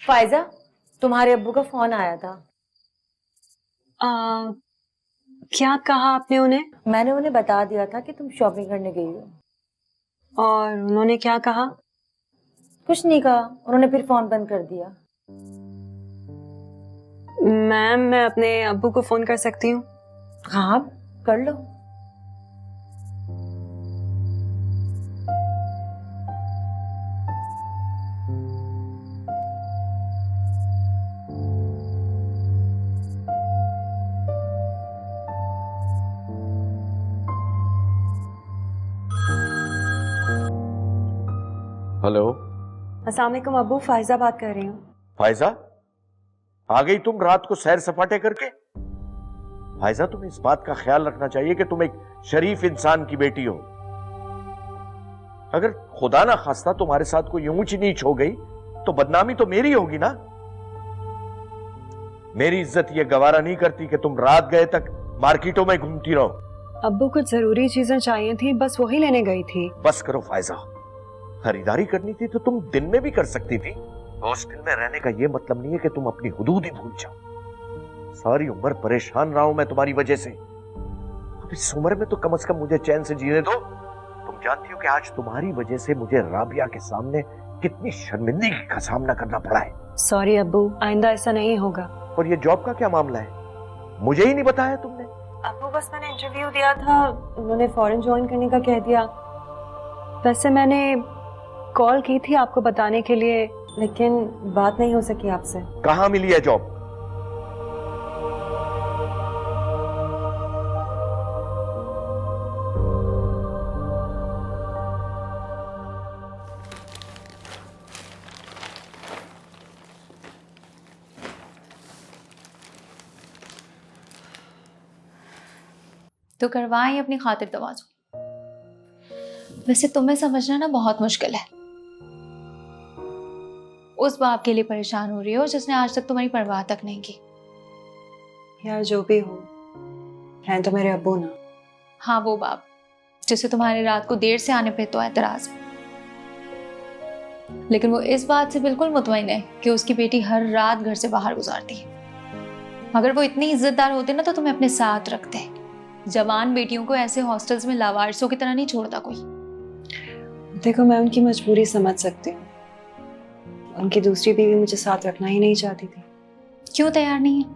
फायजा, तुम्हारे अब्बू का फोन आया था। क्या कहा आपने उन्हें? मैंने उन्हें बता दिया था कि तुम शॉपिंग करने गई हो। और उन्होंने क्या कहा? कुछ नहीं कहा, उन्होंने फिर फोन बंद कर दिया। मैम, मैं अपने अब्बू को फोन कर सकती हूँ? हाँ, कर लो। हेलो। अस्सलाम वालेकुम अब्बू, फायजा बात कर रही हूँ। फायजा, आ गई तुम रात को सैर सपाटे करके? फायजा, तुम्हें इस बात का ख्याल रखना चाहिए कि तुम एक शरीफ इंसान की बेटी हो। अगर खुदा ना खास्ता तुम्हारे साथ कोई ऊंच नीच हो गई तो बदनामी तो मेरी होगी ना। मेरी इज्जत ये गवारा नहीं करती कि तुम रात गए तक मार्केटों में घूमती रहो। अब्बू, कुछ जरूरी चीजें चाहिए थी, बस वही लेने गई थी। बस करो फायजा, खरीदारी करनी थी तो तुम दिन में भी कर सकती थी। हॉस्टल में रहने का यह मतलब नहीं है कि तुम अपनी हुदूद ही भूल जाओ। सारी उम्र परेशान रहा हूं मैं तुम्हारी वजह से। अब इस उम्र में तो कम से कम मुझे चैन से जीने दो। तुम जानती हो कि आज तुम्हारी वजह से मुझे राबिया के सामने कितनी शर्मिंदगी का सामना करना पड़ा है। सॉरी अब्बू, आइंदा ऐसा नहीं होगा। और ये जॉब का क्या मामला है, मुझे ही नहीं बताया तुमने? अब्बू, बस मैंने इंटरव्यू दिया था, उन्होंने फौरन ज्वाइन करने का कह दिया। वैसे मैंने कॉल की थी आपको बताने के लिए, लेकिन बात नहीं हो सकी आपसे। कहां मिली है जॉब? तो करवाएं अपनी खातिर तवाज़ु। वैसे तुम्हें समझना ना बहुत मुश्किल है। उस बाप के लिए परेशान हो रही हो जिसने आज तक तुम्हारी परवाह तक नहीं की। यार जो भी हो, हैं तो मेरे अब्बू ना। हाँ, वो बाप जिसे तुम्हारे रात को देर से आने पे तो एतराज है, लेकिन वो इस बात से बिल्कुल मुतमईन है कि उसकी बेटी हर रात घर से बाहर गुजारती है। अगर वो इतनी इज्जतदार होते ना तो तुम्हें अपने साथ रखते। जवान बेटियों को ऐसे हॉस्टल्स में लावारिसों की तरह नहीं छोड़ता कोई। देखो, मैं उनकी मजबूरी समझ सकती हूँ। उनकी दूसरी बीवी मुझे साथ रखना ही नहीं चाहती थी। क्यों तैयार नहीं है?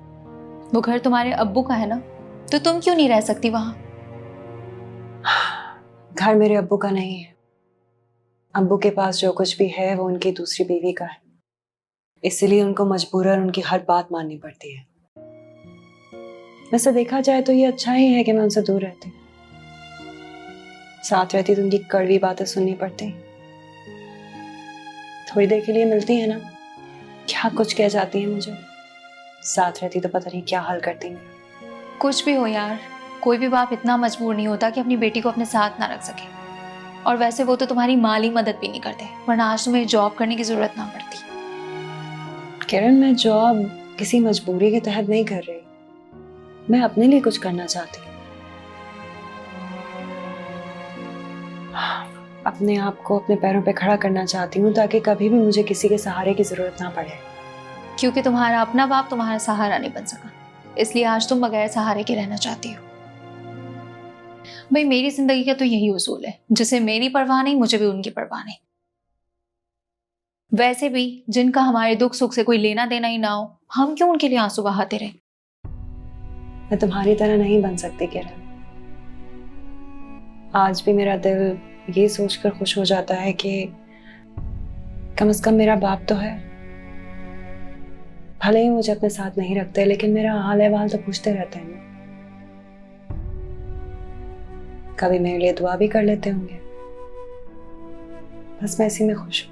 वो घर तुम्हारे अब्बू का है ना, तो तुम क्यों नहीं रह सकती वहां? घर मेरे अब्बू का नहीं है। अब्बू के पास जो कुछ भी है वो उनकी दूसरी बीवी का है, इसलिए उनको मजबूरन उनकी हर बात माननी पड़ती है। वैसे देखा जाए तो ये अच्छा ही है कि मैं उनसे दूर रहती। साथ रहती तो उनकी कड़वी बातें सुननी पड़ती। थोड़ी देर के लिए मिलती है ना, क्या कुछ कह जाती है मुझे। साथ रहती तो पता नहीं क्या हाल करती मैं। कुछ भी हो यार, कोई भी बाप इतना मजबूर नहीं होता कि अपनी बेटी को अपने साथ ना रख सके। और वैसे वो तो तुम्हारी माली मदद भी नहीं करते, वरना आज तुम्हें जॉब करने की जरूरत ना पड़ती। किरण, मैं जॉब किसी मजबूरी के तहत नहीं कर रही। मैं अपने लिए कुछ करना चाहती हूँ। अपने आप को अपने पैरों पे खड़ा करना चाहती हूँ, ताकि कभी भी मुझे किसी के सहारे की जरूरत ना पड़े। क्योंकि तुम्हारा अपना बाप तुम्हारा सहारा नहीं बन सका, इसलिए आज तुम बगैर सहारे के रहना चाहती हो। भाई, मेरी जिंदगी का तो यही उसूल है, जिसे मेरी परवाह नहीं मुझे भी उनकी परवाह नहीं। वैसे भी जिनका हमारे दुख सुख से कोई लेना देना ही ना हो, हम क्यों उनके लिए आंसू बहाते रहे? मैं तुम्हारी तरह नहीं बन सकती किरण। आज भी मेरा दिल ये सोचकर खुश हो जाता है कि कम से कम मेरा बाप तो है। भले ही मुझे अपने साथ नहीं रखते, लेकिन मेरा हाल अहवाल तो पूछते रहते हैं। कभी मेरे लिए दुआ भी कर लेते होंगे। बस मैं इसी में खुश हूँ।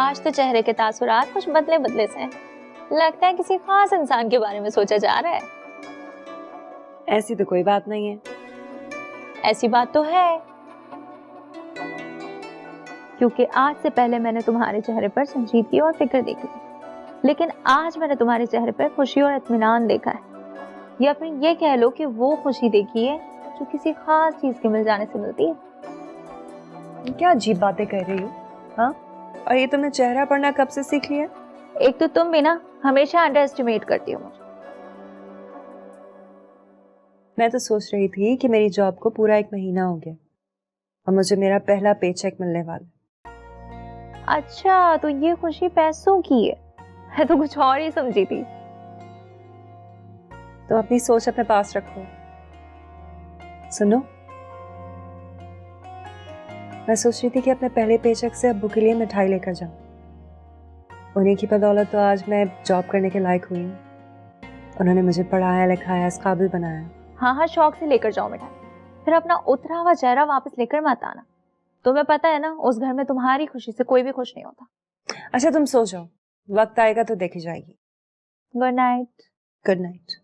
आज तो चेहरे के तासुरात कुछ बदले बदले से हैं। लगता है किसी खास इंसान के बारे में सोचा जा रहा है। ऐसी तो कोई बात नहीं है। ऐसी बात तो है, क्योंकि आज से पहले मैंने तुम्हारे चेहरे पर संजीदगी और फिक्र देखी थी, लेकिन आज मैंने तुम्हारे चेहरे पर खुशी और इत्मीनान देखा है, या फिर ये कह लो कि वो खुशी देखी है जो किसी खास चीज के मिल जाने से मिलती है। क्या अजीब बातें कह रही हो? हाँ, और ये तुमने चेहरा पढ़ना कब से सीख लिया? एक तो तुम भी ना हमेशा अंडर एस्टिमेट करती हो मुझे। मैं तो सोच रही थी कि मेरी जॉब को पूरा 1 महीना हो गया और मुझे मेरा पहला पेचेक मिलने वाला। अच्छा, तो ये खुशी पैसों की है? मैं तो कुछ और ही समझी थी। तो अपनी सोच अपने पास रखो। सुनो, मैं सोच रही थी कि अपने पहले पेचेक से अब्बू के लिए मिठाई लेकर जाऊं। उन्हीं की बदौलत तो आज मैं जॉब करने के लायक हुई हूँ। उन्होंने मुझे पढ़ाया लिखाया, इस काबिल बनाया। हाँ हाँ, शौक से लेकर जाओ मिठाई, फिर अपना उतरा हुआ चेहरा वापस लेकर मत आना। तुम्हें पता है ना, उस घर में तुम्हारी खुशी से कोई भी खुश नहीं होता। अच्छा तुम सो जाओ, वक्त आएगा तो देखी जाएगी। Good night. Good night.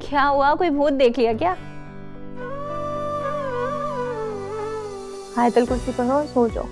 क्या हुआ, कोई भूत देख लिया क्या? आयतल कुर्सी पर हो, सो जाओ।